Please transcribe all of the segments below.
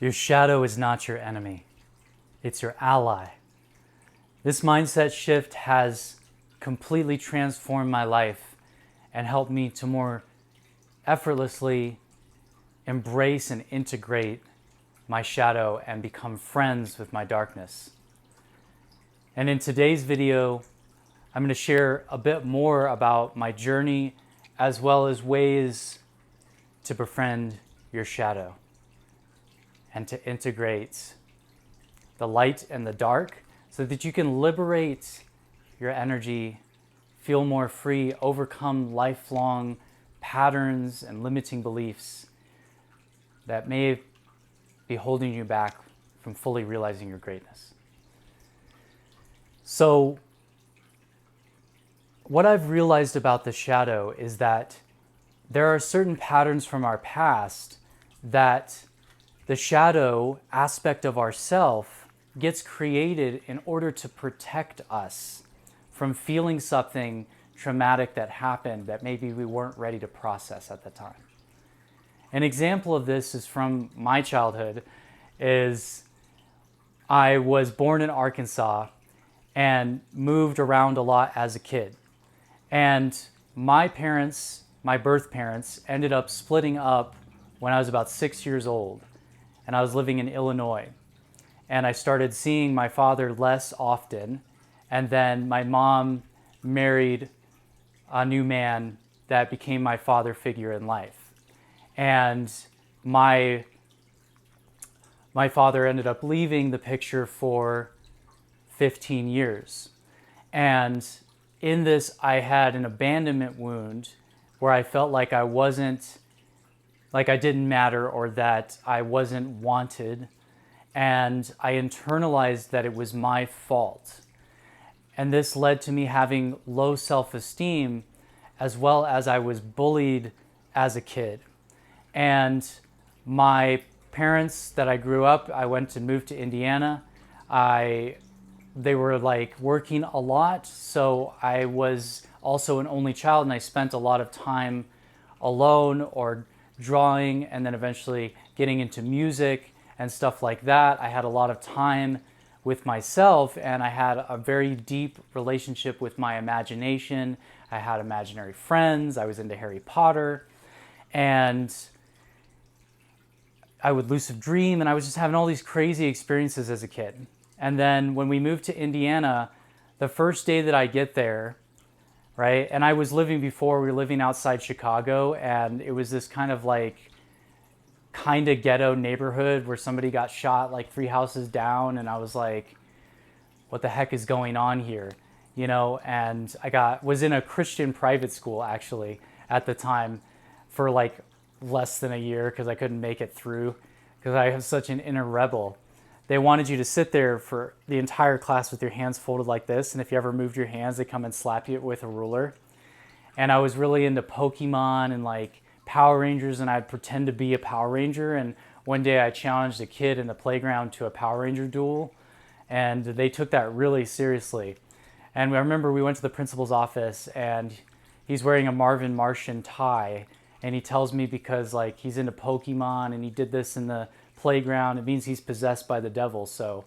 Your shadow is not your enemy. It's your ally. This mindset shift has completely transformed my life and helped me to more effortlessly embrace and integrate my shadow and become friends with my darkness. And in today's video, I'm going to share a bit more about my journey as well as ways to befriend your shadow and to integrate the light and the dark so that you can liberate your energy, feel more free, overcome lifelong patterns and limiting beliefs that may be holding you back from fully realizing your greatness. So, what I've realized about the shadow is that there are certain patterns from our past that the shadow aspect of ourself gets created in order to protect us from feeling something traumatic that happened that maybe we weren't ready to process at the time. An example of this is from my childhood. I was born in Arkansas and moved around a lot as a kid. And my birth parents, ended up splitting up when I was about 6 years old. And I was living in Illinois. And I started seeing my father less often. And then my mom married a new man that became my father figure in life. And my father ended up leaving the picture for 15 years. And in this, I had an abandonment wound where I felt like I didn't matter or that I wasn't wanted. And I internalized that it was my fault. And this led to me having low self-esteem, as well as I was bullied as a kid. And my parents that I grew up, I went to move to Indiana. They were working a lot, so I was also an only child, and I spent a lot of time alone or drawing, and then eventually getting into music and stuff like that. I had a lot of time with myself, and I had a very deep relationship with my imagination. I had imaginary friends. I was into Harry Potter, and I would lucid dream, and I was just having all these crazy experiences as a kid. And then when we moved to Indiana, the first day that I get there, right, and I was living before, we were living outside Chicago, and it was this kind of ghetto neighborhood where somebody got shot 3 houses down, and I was like, what the heck is going on here? You know, and I was in a Christian private school actually at the time for less than a year because I couldn't make it through because I have such an inner rebel. They wanted you to sit there for the entire class with your hands folded like this, and if you ever moved your hands, they come and slap you with a ruler. And I was really into Pokemon and Power Rangers, and I'd pretend to be a Power Ranger. And one day I challenged a kid in the playground to a Power Ranger duel, and they took that really seriously. And I remember we went to the principal's office, and he's wearing a Marvin Martian tie, and he tells me because he's into Pokemon and he did this in the playground, it means he's possessed by the devil. So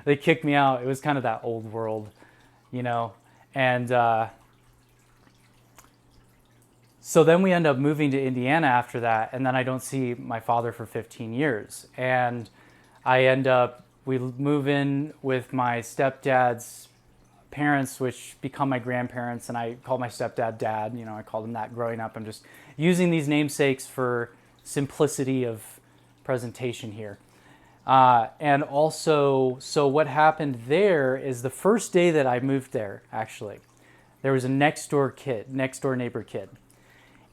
they kicked me out. It was kind of that old world, you know. And so then we end up moving to Indiana after that, and then I don't see my father for 15 years. And we move in with my stepdad's parents, which become my grandparents, and I call my stepdad Dad. You know, I called him that growing up. I'm just using these namesakes for simplicity of presentation here. And also, so what happened there is the first day that I moved there, actually, there was a next door neighbor kid.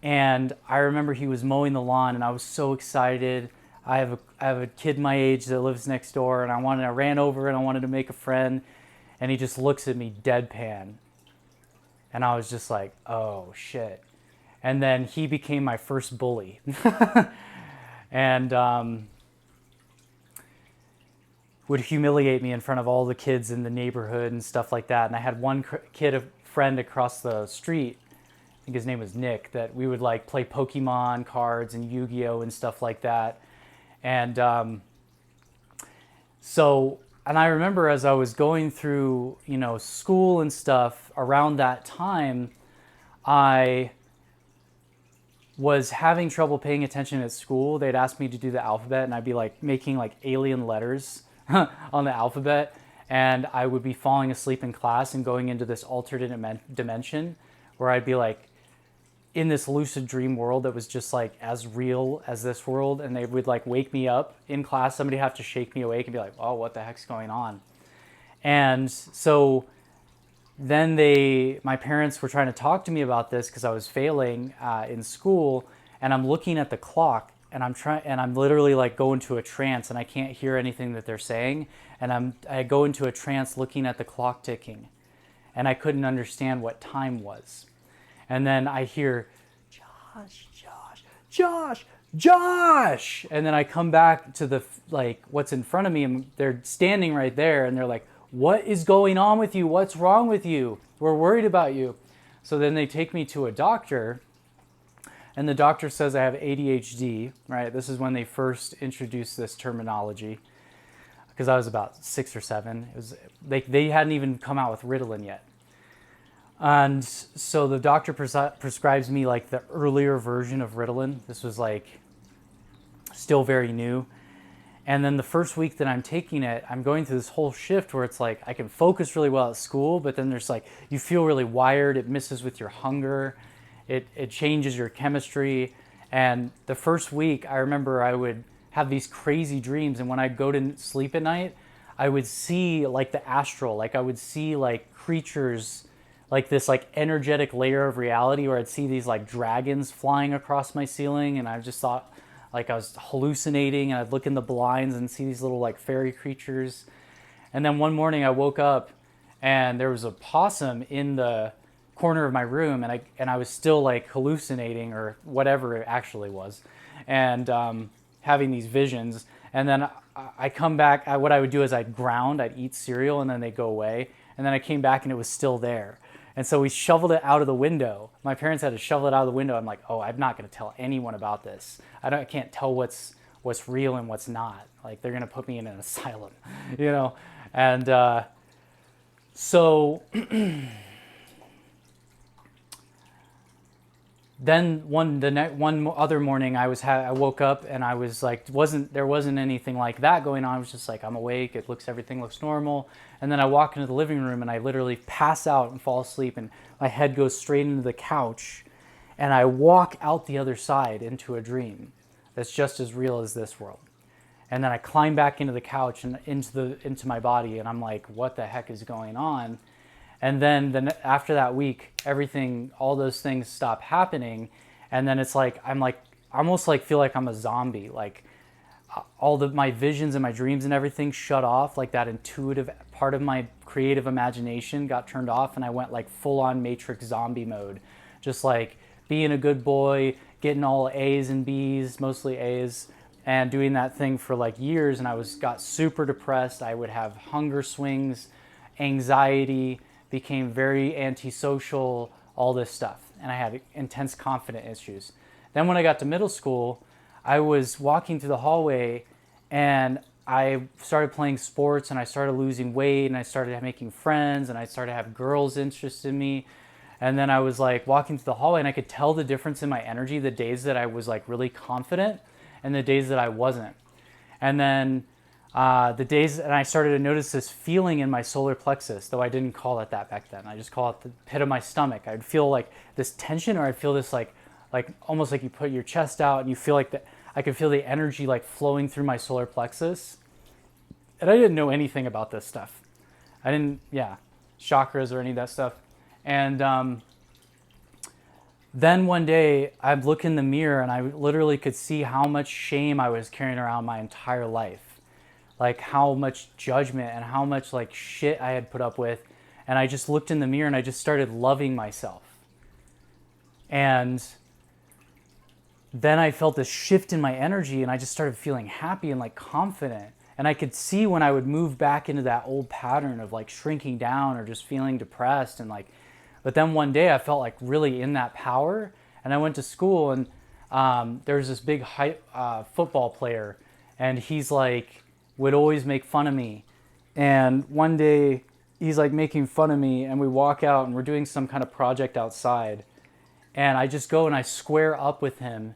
And I remember he was mowing the lawn, and I was so excited. I have a kid my age that lives next door, and I ran over and I wanted to make a friend, and he just looks at me deadpan. And I was just like, oh shit. And then he became my first bully. And would humiliate me in front of all the kids in the neighborhood and stuff like that. And I had one friend across the street, I think his name was Nick, that we would play Pokemon cards and Yu-Gi-Oh and stuff like that. And So, and I remember as I was going through, school and stuff around that time, I was having trouble paying attention at school. They'd ask me to do the alphabet, and I'd be like making like alien letters on the alphabet, and I would be falling asleep in class and going into this alternate dimension where I'd be like in this lucid dream world that was just like as real as this world, and they would like wake me up in class. Somebody would have to shake me awake and be like, oh, what the heck's going on? And so then my parents were trying to talk to me about this because I was failing in school, and I'm looking at the clock, and I'm literally like go into a trance, and I can't hear anything that they're saying, and I go into a trance looking at the clock ticking, and I couldn't understand what time was. And then I hear, Josh, Josh, Josh, Josh. And then I come back to what's in front of me, and they're standing right there, and they're like, what is going on with you? What's wrong with you? We're worried about you. So then they take me to a doctor, and the doctor says I have ADHD, right? This is when they first introduced this terminology, because I was about 6 or 7. They hadn't even come out with Ritalin yet. And so the doctor prescribes me like the earlier version of Ritalin. This was like still very new. And then the first week that I'm taking it, I'm going through this whole shift where it's like I can focus really well at school, but then there's like you feel really wired. It messes with your hunger. It changes your chemistry. And the first week, I remember I would have these crazy dreams. And when I'd go to sleep at night, I would see like the astral, like I would see like creatures, like this like energetic layer of reality where I'd see these like dragons flying across my ceiling, and I just thought like I was hallucinating, and I'd look in the blinds and see these little like fairy creatures. And then one morning I woke up and there was a possum in the corner of my room, and I was still like hallucinating or whatever it actually was, and having these visions. And then I come back, what I would do is I'd eat cereal, and then they'd go away. And then I came back and it was still there. And so we shoveled it out of the window. My parents had to shovel it out of the window. I'm like, oh, I'm not going to tell anyone about this. I can't tell what's real and what's not. Like, they're going to put me in an asylum, And so then one other morning I woke up, and I was like, there wasn't anything like that going on. I was just like, I'm awake. Everything looks normal. And then I walk into the living room, and I literally pass out and fall asleep, and my head goes straight into the couch, and I walk out the other side into a dream that's just as real as this world. And then I climb back into the couch and into my body, and I'm like, what the heck is going on? And then after that week, all those things stop happening. And then it's like, I'm like, I almost like feel like I'm a zombie. Like my visions and my dreams and everything shut off. Like that intuitive part of my creative imagination got turned off, and I went like full on Matrix zombie mode. Just like being a good boy, getting all A's and B's, mostly A's, and doing that thing for like years. And got super depressed. I would have hunger swings, anxiety, became very antisocial, all this stuff. And I had intense confidence issues. Then when I got to middle school, I was walking through the hallway, and I started playing sports, and I started losing weight, and I started making friends, and I started to have girls interested in me. And then I was like walking through the hallway, and I could tell the difference in my energy, the days that I was like really confident and the days that I wasn't. And then and I started to notice this feeling in my solar plexus, though I didn't call it that back then. I just call it the pit of my stomach. I'd feel like this tension, or I'd feel this like almost like you put your chest out, and you feel like I could feel the energy like flowing through my solar plexus. And I didn't know anything about this stuff. Chakras or any of that stuff. And then one day I'd look in the mirror, and I literally could see how much shame I was carrying around my entire life. Like how much judgment and how much like shit I had put up with. And I just looked in the mirror, and I just started loving myself. And then I felt this shift in my energy, and I just started feeling happy and like confident. And I could see when I would move back into that old pattern of like shrinking down or just feeling depressed, and like, but then one day I felt like really in that power. And I went to school, and there was this big football player, and he's like would always make fun of me. And one day he's like making fun of me, and we walk out and we're doing some kind of project outside. And I just go and I square up with him.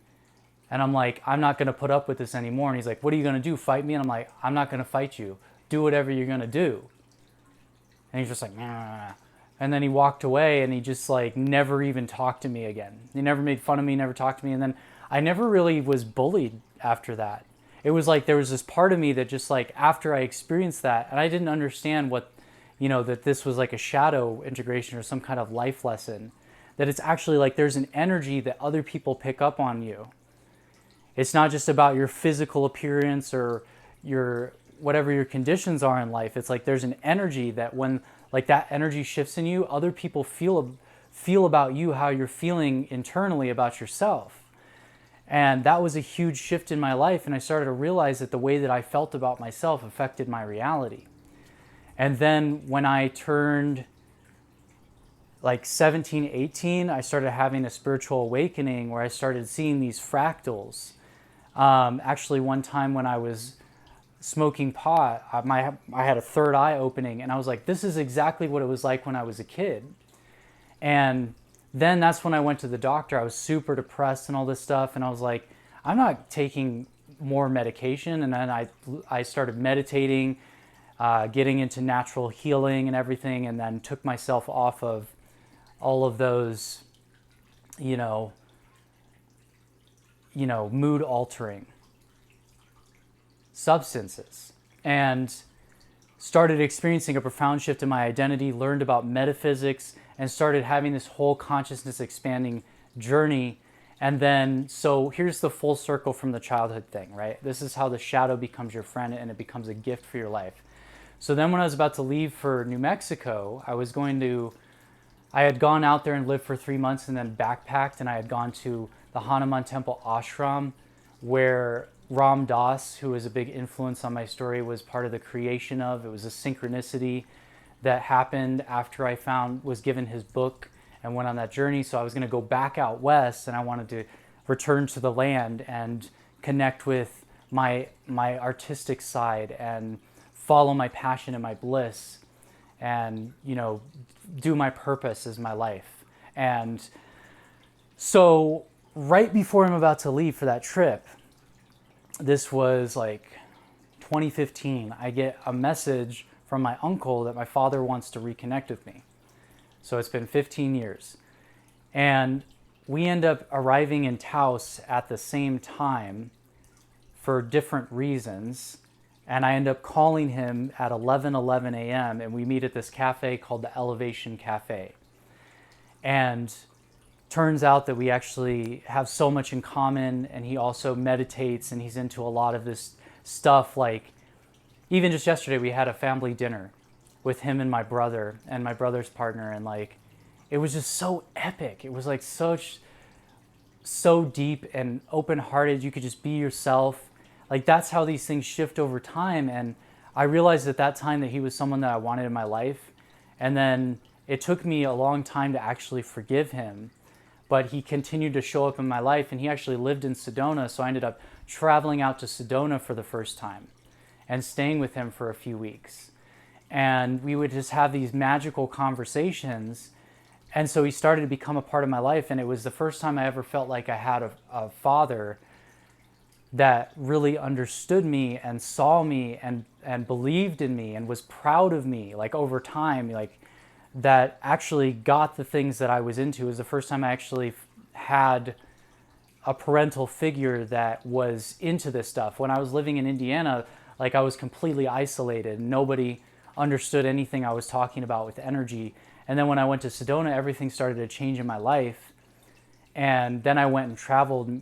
And I'm like, I'm not going to put up with this anymore. And he's like, what are you going to do? Fight me? And I'm like, I'm not going to fight you. Do whatever you're going to do. And he's just like, nah. And then he walked away, and he just like never even talked to me again. He never made fun of me, never talked to me. And then I never really was bullied after that. It was like there was this part of me that just like after I experienced that, and I didn't understand what, that this was like a shadow integration or some kind of life lesson, that it's actually like there's an energy that other people pick up on you. It's not just about your physical appearance or your whatever your conditions are in life. It's like there's an energy that when like that energy shifts in you, other people feel about you how you're feeling internally about yourself. And that was a huge shift in my life, and I started to realize that the way that I felt about myself affected my reality. And then when I turned like 17, 18, I started having a spiritual awakening where I started seeing these fractals. Actually, one time when I was smoking pot, I had a third eye opening, and I was like, this is exactly what it was like when I was a kid. And then that's when I went to the doctor. I was super depressed and all this stuff, and I was like, I'm not taking more medication. And then I started meditating, getting into natural healing and everything, and then took myself off of all of those, mood altering substances, and started experiencing a profound shift in my identity, learned about metaphysics, and started having this whole consciousness expanding journey. And then, so here's the full circle from the childhood thing, right? This is how the shadow becomes your friend and it becomes a gift for your life. So then when I was about to leave for New Mexico, I had gone out there and lived for 3 months and then backpacked, and I had gone to the Hanuman Temple ashram where Ram Dass, who was a big influence on my story, was part of the creation of. It was a synchronicity that happened after I was given his book and went on that journey. So I was going to go back out west, and I wanted to return to the land and connect with my artistic side and follow my passion and my bliss, and do my purpose as my life. And so right before I'm about to leave for that trip, this was like 2015, I get a message from my uncle that my father wants to reconnect with me. So it's been 15 years. And we end up arriving in Taos at the same time for different reasons. And I end up calling him at 11 a.m. and we meet at this cafe called the Elevation Cafe. And turns out that we actually have so much in common, and he also meditates and he's into a lot of this stuff. Like even just yesterday we had a family dinner with him and my brother's partner, and like it was just so epic. It was like so deep and open-hearted. You could just be yourself. Like that's how these things shift over time. And I realized at that time that he was someone that I wanted in my life. And then it took me a long time to actually forgive him, but he continued to show up in my life, and he actually lived in Sedona. So I ended up traveling out to Sedona for the first time and staying with him for a few weeks. And we would just have these magical conversations. And so he started to become a part of my life. And it was the first time I ever felt like I had a father that really understood me and saw me and believed in me and was proud of me, like over time, like that actually got the things that I was into. It was the first time I actually had a parental figure that was into this stuff. When I was living in Indiana, like I was completely isolated. Nobody understood anything I was talking about with energy. And then when I went to Sedona, everything started to change in my life. And then I went and traveled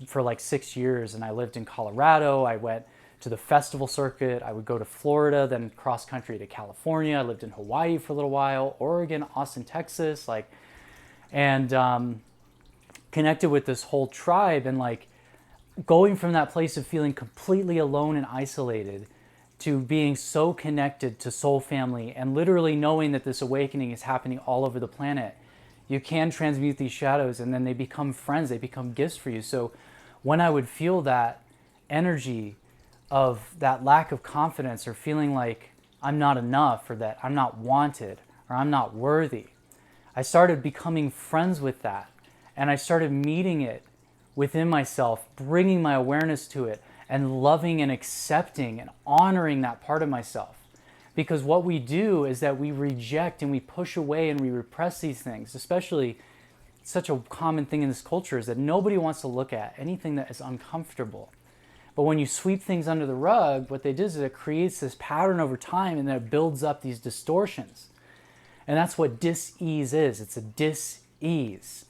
for like 6 years, and I lived in Colorado. I went to the festival circuit. I would go to Florida, then cross country to California. I lived in Hawaii for a little while, Oregon, Austin, Texas, and connected with this whole tribe. And like going from that place of feeling completely alone and isolated to being so connected to soul family, and literally knowing that this awakening is happening all over the planet. You can transmute these shadows, and then they become friends. They become gifts for you. So when I would feel that energy, of that lack of confidence or feeling like I'm not enough or that I'm not wanted or I'm not worthy. I started becoming friends with that, and I started meeting it within myself, bringing my awareness to it, and loving and accepting and honoring that part of myself. Because what we do is that we reject and we push away and we repress these things, especially such a common thing in this culture is that nobody wants to look at anything that is uncomfortable. But when you sweep things under the rug, what they do is it creates this pattern over time, and then it builds up these distortions. And that's what dis-ease is. It's a dis-ease.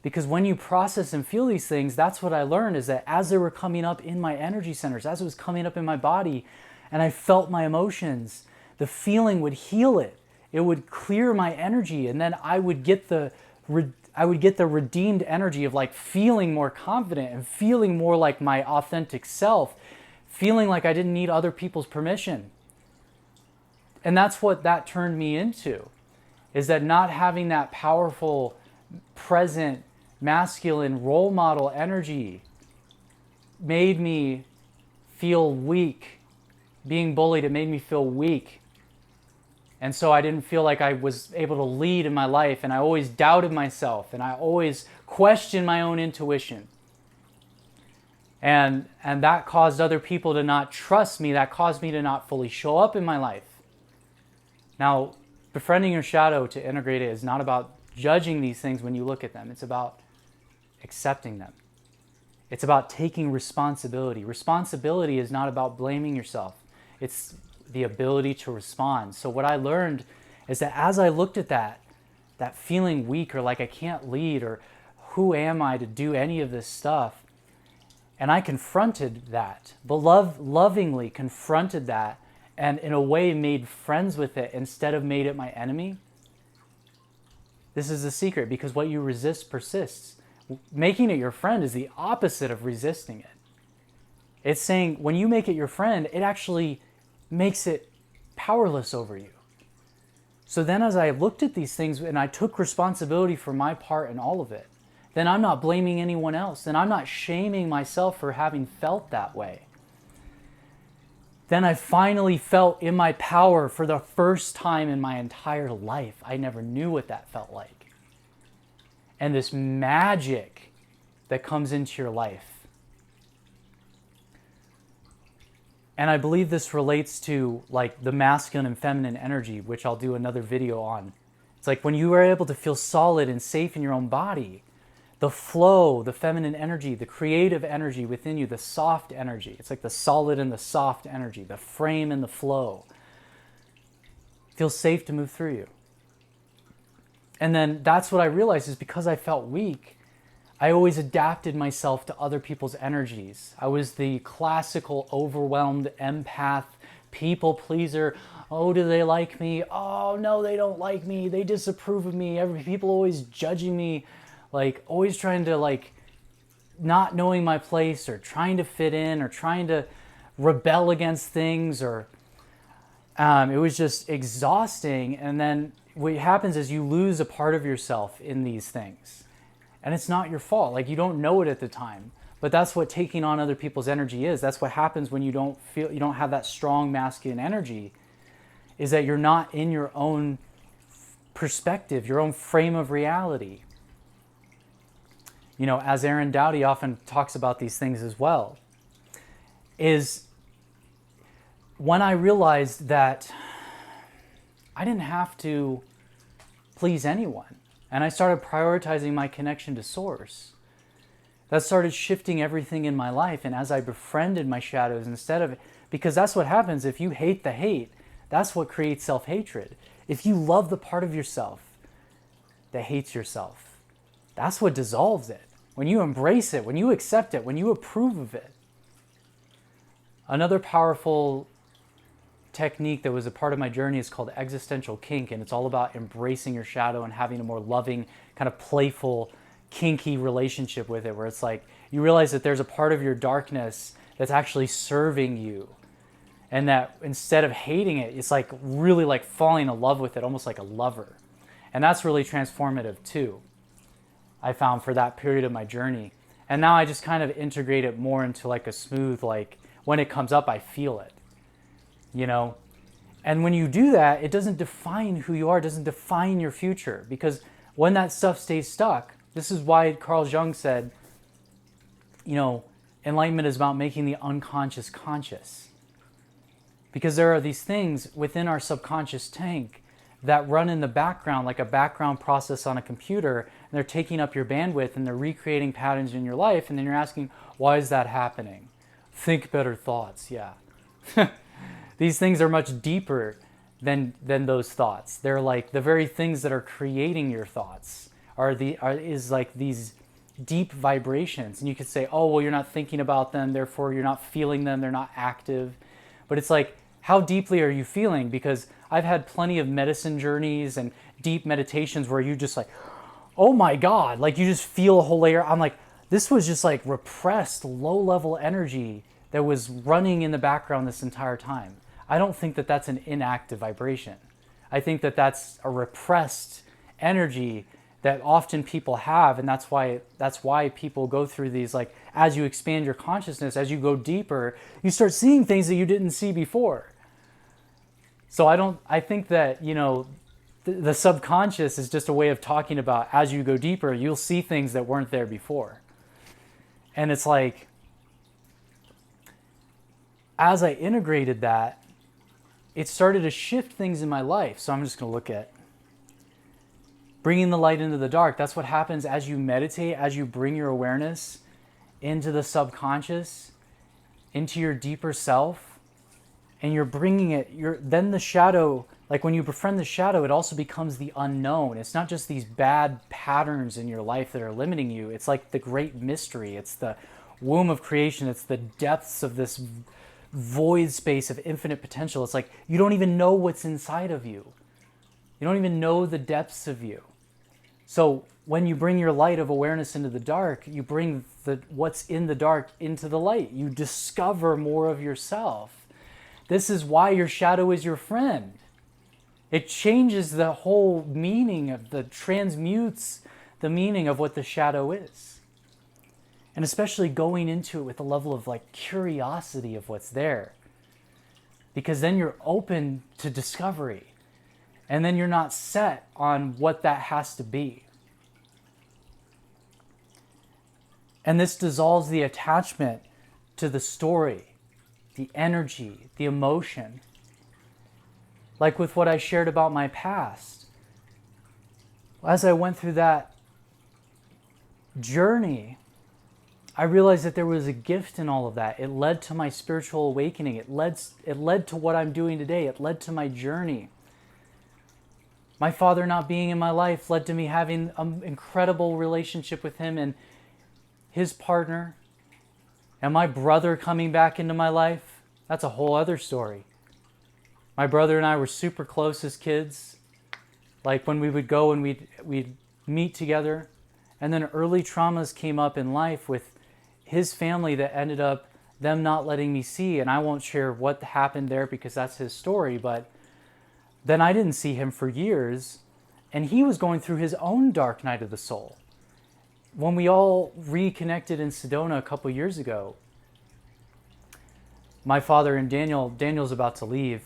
Because when you process and feel these things, that's what I learned, is that as they were coming up in my energy centers, as it was coming up in my body, and I felt my emotions, the feeling would heal it. It would clear my energy, and then I would get the redeemed energy of like feeling more confident and feeling more like my authentic self, feeling like I didn't need other people's permission. And that's what that turned me into, is that not having that powerful, present, masculine role model energy made me feel weak. Being bullied, it made me feel weak. And so I didn't feel like I was able to lead in my life, and I always doubted myself, and I always questioned my own intuition. And that caused other people to not trust me. That caused me to not fully show up in my life. Now, befriending your shadow, to integrate it, is not about judging these things when you look at them. It's about accepting them. It's about taking responsibility. Responsibility is not about blaming yourself. It's the ability to respond. So what I learned is that as I looked at that feeling weak or like I can't lead or who am I to do any of this stuff, and I confronted that, lovingly confronted that, and in a way made friends with it instead of made it my enemy. This is the secret, because what you resist persists. Making it your friend is the opposite of resisting it. It's saying when you make it your friend, it actually makes it powerless over you. So then as I looked at these things and I took responsibility for my part in all of it, then I'm not blaming anyone else. Then I'm not shaming myself for having felt that way. Then I finally felt in my power for the first time in my entire life. I never knew what that felt like. And this magic that comes into your life. And I believe this relates to like the masculine and feminine energy, which I'll do another video on. It's like when you are able to feel solid and safe in your own body, the flow, the feminine energy, the creative energy within you, the soft energy. It's like the solid and the soft energy, the frame and the flow. Feels safe to move through you. And then that's what I realized, is because I felt weak, I always adapted myself to other people's energies. I was the classical overwhelmed empath, people pleaser. Oh, do they like me? Oh, no, they don't like me. They disapprove of me. People always judging me, like always trying to like not knowing my place or trying to fit in or trying to rebel against things, or it was just exhausting. And then what happens is you lose a part of yourself in these things. And it's not your fault. Like, you don't know it at the time. But that's what taking on other people's energy is. That's what happens when you don't have that strong masculine energy, is that you're not in your own perspective, your own frame of reality. You know, as Aaron Doughty often talks about these things as well, is when I realized that I didn't have to please anyone. And I started prioritizing my connection to Source. That started shifting everything in my life. And as I befriended my shadows, because that's what happens if you hate the hate, that's what creates self-hatred. If you love the part of yourself that hates yourself, that's what dissolves it. When you embrace it, when you accept it, when you approve of it. Another powerful technique that was a part of my journey is called existential kink, and it's all about embracing your shadow and having a more loving, kind of playful, kinky relationship with it, where it's like you realize that there's a part of your darkness that's actually serving you, and that instead of hating it, it's like really like falling in love with it, almost like a lover. And that's really transformative too, I found, for that period of my journey. And now I just kind of integrate it more into like a smooth, like when it comes up, I feel it, you know? And when you do that, it doesn't define who you are, it doesn't define your future. Because when that stuff stays stuck, this is why Carl Jung said, you know, enlightenment is about making the unconscious conscious. Because there are these things within our subconscious tank that run in the background like a background process on a computer, and they're taking up your bandwidth and they're recreating patterns in your life, and then you're asking, why is that happening? Think better thoughts, yeah. These things are much deeper than those thoughts. They're like the very things that are creating your thoughts is like these deep vibrations. And you could say, oh, well, you're not thinking about them, therefore you're not feeling them, they're not active. But it's like, how deeply are you feeling? Because I've had plenty of medicine journeys and deep meditations where you just like, oh my God, like you just feel a whole layer. I'm like, this was just like repressed low-level energy that was running in the background this entire time. I don't think that that's an inactive vibration. I think that that's a repressed energy that often people have, and that's why people go through these, like, as you expand your consciousness, as you go deeper, you start seeing things that you didn't see before. So I think that, you know, the subconscious is just a way of talking about, as you go deeper, you'll see things that weren't there before. And it's like, as I integrated that, it started to shift things in my life. So I'm just going to look at bringing the light into the dark. That's what happens as you meditate, as you bring your awareness into the subconscious, into your deeper self, and you're bringing it, then the shadow, like when you befriend the shadow, it also becomes the unknown. It's not just these bad patterns in your life that are limiting you. It's like the great mystery. It's the womb of creation. It's the depths of this void space of infinite potential. It's like you don't even know what's inside of you. You don't even know the depths of you. So when you bring your light of awareness into the dark, you bring what's in the dark into the light. You discover more of yourself. This is why your shadow is your friend. It changes the whole meaning transmutes the meaning of what the shadow is. And especially going into it with a level of like curiosity of what's there. Because then you're open to discovery. And then you're not set on what that has to be. And this dissolves the attachment to the story, the energy, the emotion. Like with what I shared about my past. As I went through that journey, I realized that there was a gift in all of that. It led to my spiritual awakening. It led to what I'm doing today. It led to my journey. My father not being in my life led to me having an incredible relationship with him and his partner. And my brother coming back into my life, that's a whole other story. My brother and I were super close as kids. Like when we would go and we'd meet together. And then early traumas came up in life with his family that ended up them not letting me see. And I won't share what happened there because that's his story, but then I didn't see him for years, and he was going through his own dark night of the soul. When we all reconnected in Sedona a couple years ago, my father and Daniel's about to leave,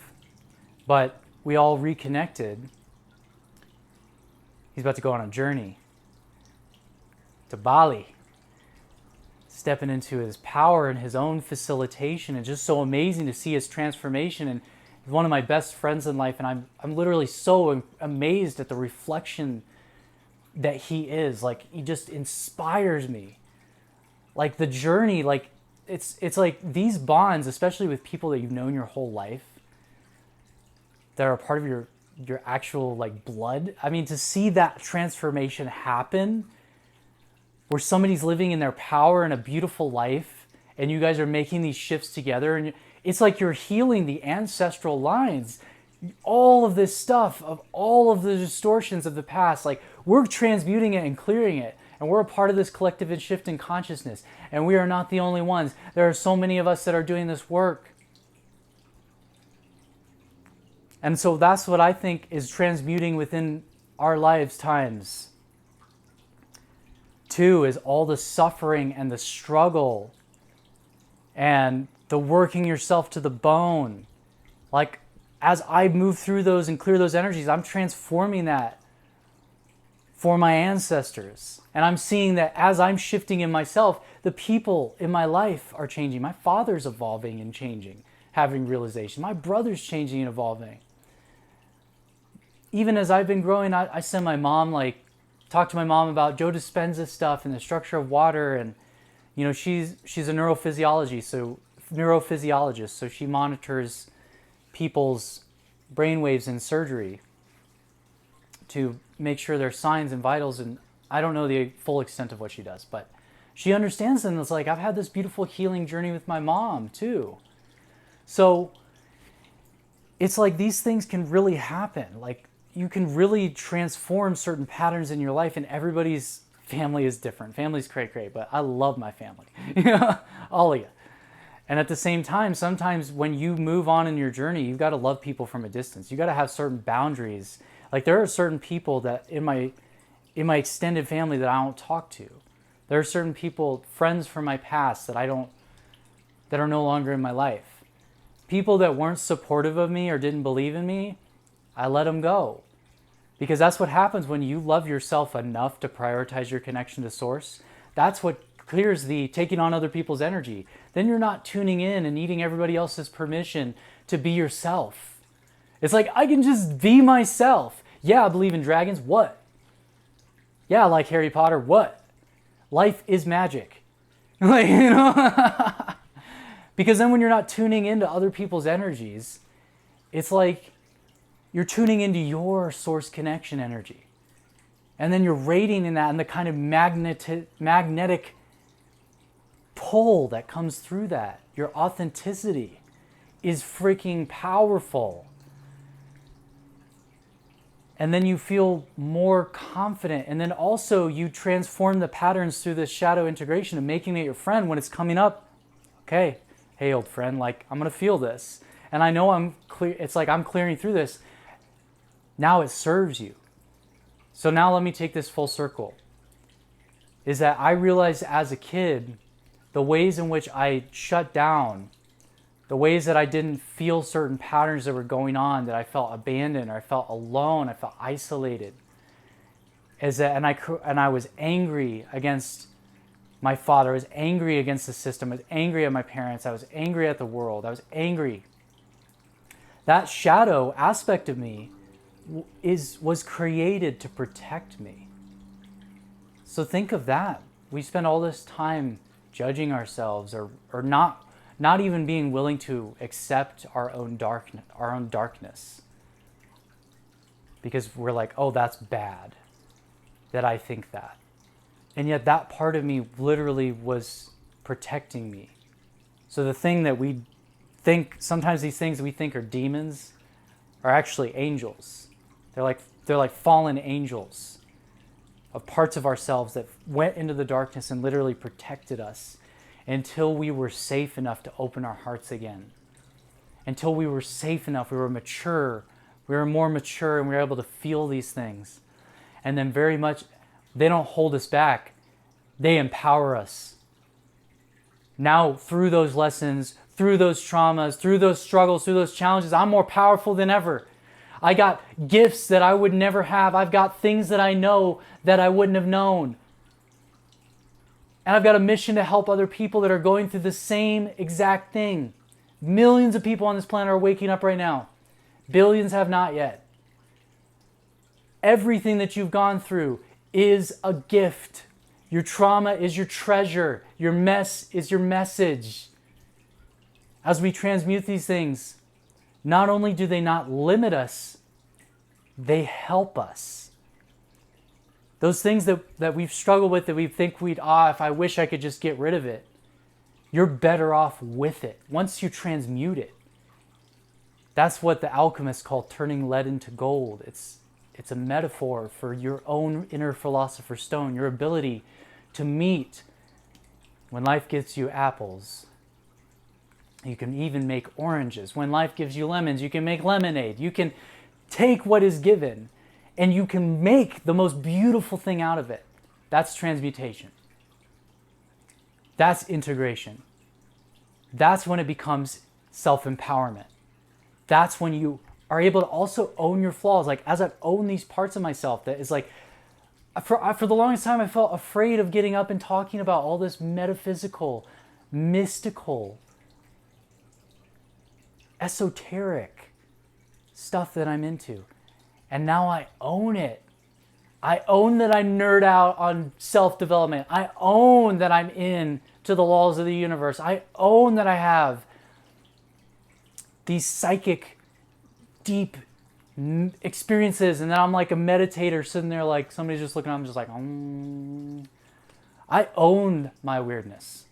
but we all reconnected. He's about to go on a journey to Bali, stepping into his power and his own facilitation. It's just so amazing to see his transformation. And he's one of my best friends in life, and I'm literally so amazed at the reflection that he is. Like, he just inspires me. Like the journey, like it's like these bonds, especially with people that you've known your whole life, that are part of your actual like blood. I mean, to see that transformation happen, where somebody's living in their power and a beautiful life, and you guys are making these shifts together, and it's like you're healing the ancestral lines. All of this stuff, of all of the distortions of the past, like we're transmuting it and clearing it. And we're a part of this collective and shift in consciousness. And we are not the only ones. There are so many of us that are doing this work. And so that's what I think is transmuting within our lives times. 2 is all the suffering and the struggle and the working yourself to the bone. Like, as I move through those and clear those energies, I'm transforming that for my ancestors. And I'm seeing that as I'm shifting in myself, the people in my life are changing. My father's evolving and changing, having realization. My brother's changing and evolving. Even as I've been growing, I send my mom, like, talk to my mom about Joe Dispenza stuff and the structure of water. And, you know, she's a neurophysiologist, so she monitors people's brainwaves in surgery to make sure there's signs and vitals. And I don't know the full extent of what she does, but she understands them. It's like, I've had this beautiful healing journey with my mom too. So it's like these things can really happen. Like, you can really transform certain patterns in your life, and everybody's family is different. Family's great, but I love my family. All of you. And at the same time, sometimes when you move on in your journey, you've got to love people from a distance. You got to have certain boundaries. Like, there are certain people that in my extended family that I don't talk to. There are certain people, friends from my past that are no longer in my life. People that weren't supportive of me or didn't believe in me, I let them go. Because that's what happens when you love yourself enough to prioritize your connection to source. That's what clears the taking on other people's energy. Then you're not tuning in and needing everybody else's permission to be yourself. It's like, I can just be myself. Yeah, I believe in dragons. What? Yeah, I like Harry Potter. What? Life is magic. Like, you know? Because then when you're not tuning into other people's energies, it's like you're tuning into your source connection energy. And then you're rating in that, and the kind of magnetic pull that comes through that. Your authenticity is freaking powerful. And then you feel more confident. And then also you transform the patterns through this shadow integration of making it your friend when it's coming up. Okay, hey old friend, like, I'm going to feel this. And I know I'm clear. It's like I'm clearing through this. Now it serves you. So now let me take this full circle. Is that I realized as a kid, the ways in which I shut down, the ways that I didn't feel certain patterns that were going on, that I felt abandoned, or I felt alone, I felt isolated, is that, and I was angry against my father, I was angry against the system, I was angry at my parents, I was angry at the world, I was angry. That shadow aspect of me was created to protect me. So think of that. We spend all this time judging ourselves, or not even being willing to accept our own darkness. Because we're like, oh, that's bad that I think that. And yet that part of me literally was protecting me. So the thing that we think, sometimes these things we think are demons are actually angels. They're like fallen angels of parts of ourselves that went into the darkness and literally protected us until we were safe enough to open our hearts again. Until we were safe enough, we were mature, we were more mature, and we were able to feel these things. And then very much, they don't hold us back, they empower us. Now, through those lessons, through those traumas, through those struggles, through those challenges, I'm more powerful than ever. I got gifts that I would never have. I've got things that I know that I wouldn't have known. And I've got a mission to help other people that are going through the same exact thing. Millions of people on this planet are waking up right now. Billions have not yet. Everything that you've gone through is a gift. Your trauma is your treasure. Your mess is your message. As we transmute these things, not only do they not limit us, they help us. Those things that we've struggled with, that we think if I wish I could just get rid of it, you're better off with it once you transmute it. That's what the alchemists call turning lead into gold. It's a metaphor for your own inner philosopher's stone, your ability to meet when life gives you apples. You can even make oranges. When life gives you lemons, you can make lemonade. You can take what is given and you can make the most beautiful thing out of it. That's transmutation. That's integration. that's when it becomes self-empowerment. That's when you are able to also own your flaws. Like, as I've owned these parts of myself that is like, for the longest time, I felt afraid of getting up and talking about all this metaphysical, mystical, esoteric stuff that I'm into. And now I own it. I own that I nerd out on self-development. I own that I'm in to the laws of the universe. I own that I have these psychic, deep experiences, and then I'm like a meditator sitting there like somebody's just looking at me, I'm just like, I own my weirdness.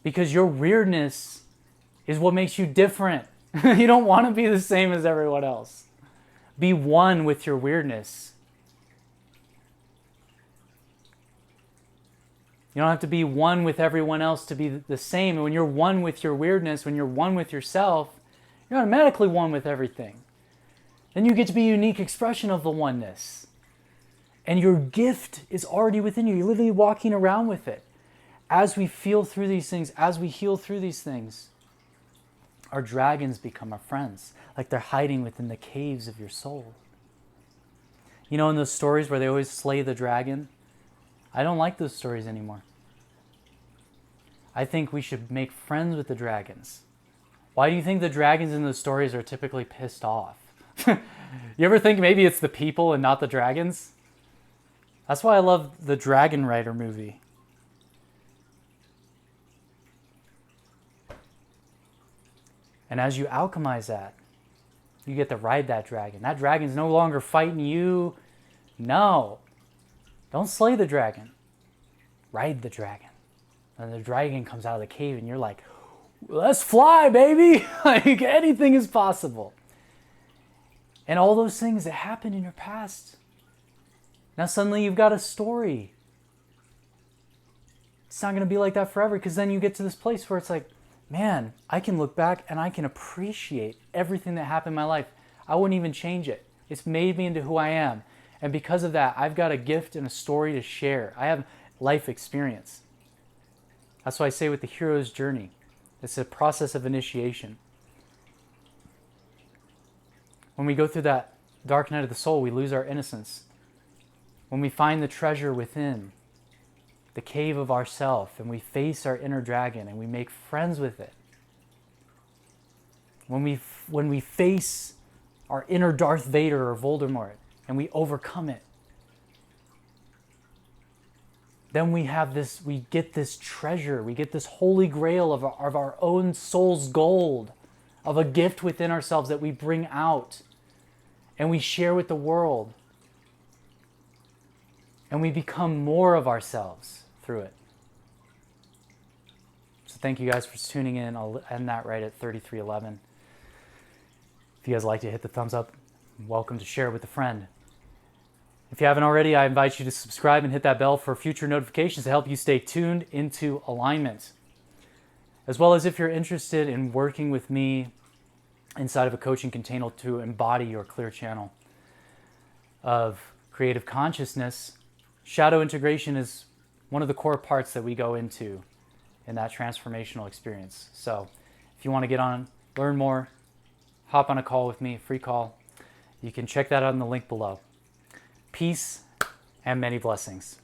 Because your weirdness is what makes you different. You don't want to be the same as everyone else. Be one with your weirdness. You don't have to be one with everyone else to be the same. And when you're one with your weirdness, when you're one with yourself, you're automatically one with everything. Then you get to be a unique expression of the oneness. And your gift is already within you. You're literally walking around with it. As we feel through these things, as we heal through these things, our dragons become our friends. Like they're hiding within the caves of your soul. You know, in those stories where they always slay the dragon, I don't like those stories anymore. I think we should make friends with the dragons. Why do you think the dragons in those stories are typically pissed off? You ever think maybe it's the people and not the dragons? That's why I love the Dragon Rider movie. And as you alchemize that, you get to ride that dragon. That dragon's no longer fighting you. No. Don't slay the dragon. Ride the dragon. And the dragon comes out of the cave and you're like, let's fly, baby. Like, anything is possible. And all those things that happened in your past, now suddenly you've got a story. It's not going to be like that forever, because then you get to this place where it's like, man, I can look back and I can appreciate everything that happened in my life. I wouldn't even change it. It's made me into who I am. And because of that, I've got a gift and a story to share. I have life experience. That's why I say with the hero's journey, it's a process of initiation. When we go through that dark night of the soul, we lose our innocence. When we find the treasure within, the cave of ourself, and we face our inner dragon and we make friends with it. When we face our inner Darth Vader or Voldemort and we overcome it, then we get this treasure, we get this holy grail of our own soul's gold, of a gift within ourselves that we bring out and we share with the world. And we become more of ourselves through it. So thank you guys for tuning in. I'll end that right at 33:11. If you guys like to hit the thumbs up, welcome to share with a friend. If you haven't already, I invite you to subscribe and hit that bell for future notifications to help you stay tuned into alignment. As well as if you're interested in working with me inside of a coaching container to embody your clear channel of creative consciousness, shadow integration is one of the core parts that we go into in that transformational experience. So if you want to get on, learn more, hop on a call with me, free call. You can check that out in the link below. Peace and many blessings.